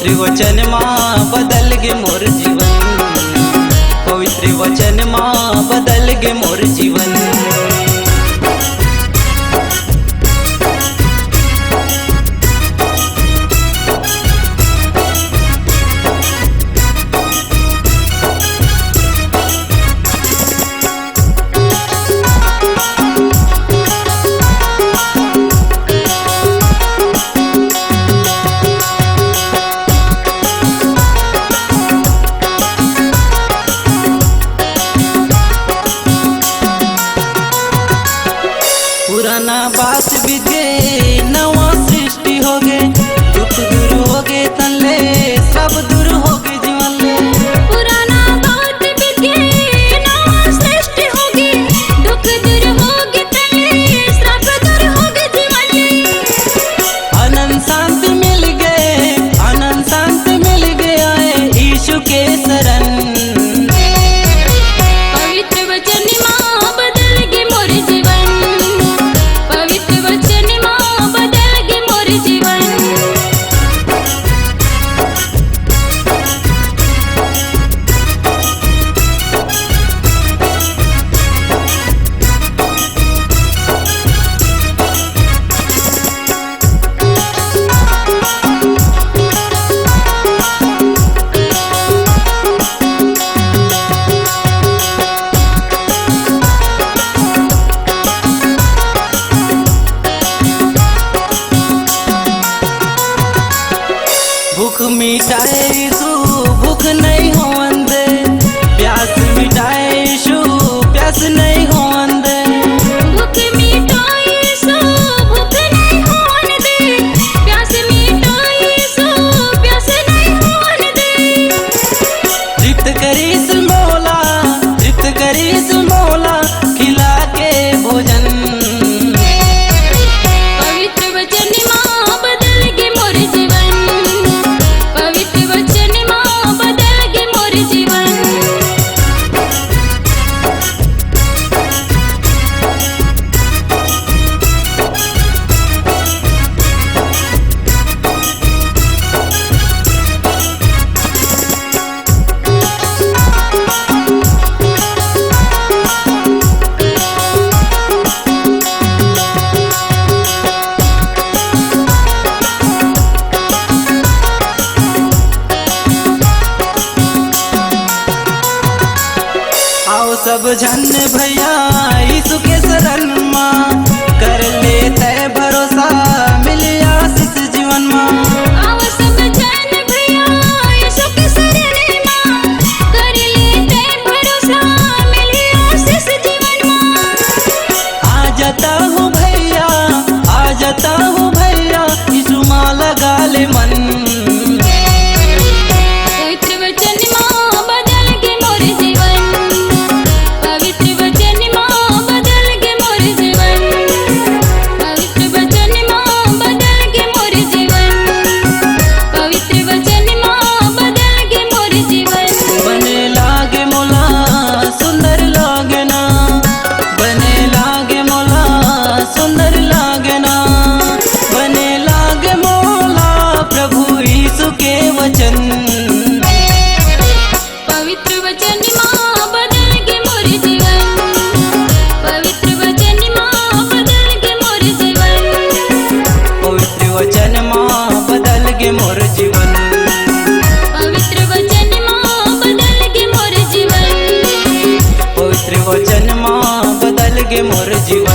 पवित्र वचन माँ बदल गे मोर जीवन, पवित्र वचन माँ बदल गे मोर जीवन। पुराना बात बीते नवा सृष्टि हो गे, दुख दूर हो गे तनले सब दूर हो गे जीवन ले। पुराना बात बीते नवा सृष्टि हो गे, दुख दूर हो गे तनले सब दूर हो गे जीवन ले। आनंद शांति मिल गए, आनंद शांति मिल गया है यीशु के शरण। पवित्र वचन माँ बदल गे मोर जीवन, पवित्र वचन माँ बदल गे मोर जीवन। भूख मिटाए यीशु भूख नहीं हो अंधे, प्यास मिटाए यीशु प्यास नहीं हो अंधे। भूख मिटाए यीशु भूख नहीं होन दे, प्यास मिटाए यीशु प्यास नहीं होन दे। तृप्त करीस मौला, तृप्त करीस मौला खिला के भोजन। पवित्र वचन माँ बदल गे मोर जीवन, पवित्र वचन माँ बदल गे मोर जीवन। आओ सब जन भैया यीशु के शरण माँ, कर ले तय भरोसा मिले आशीष जीवन माँ। आओ सब जन भैया यीशु के शरण माँ, कर लेते भरोसा मिले आशीष जीवन माँ। आ जाता हूँ भैया, आ जाता हूँ भैया यीशु माँ लगा ले मन। पवित्र वचन माँ बदल गे मोर जीवन, पवित्र वचन माँ बदल गे मोर जीवन, पवित्र वचन माँ बदल गे मोर जीवन, पवित्र वचन माँ बदल गे मोर जीवन। बने लागे मोला सुंदर लागे ना, बने लागे मोला सुंदर लागे ना, बने लागे मोला प्रभु यीशु के वचन। पवित्र वचन माँ बदल गे मोर जीवन, पवित्र वचन माँ बदल गे मोर जीवन, पवित्र वचन माँ बदल गे मोर जीवन, पवित्र वचन माँ बदल गे मोर जीवन। पवित्र वचन माँ बदल गे मोर जीवन।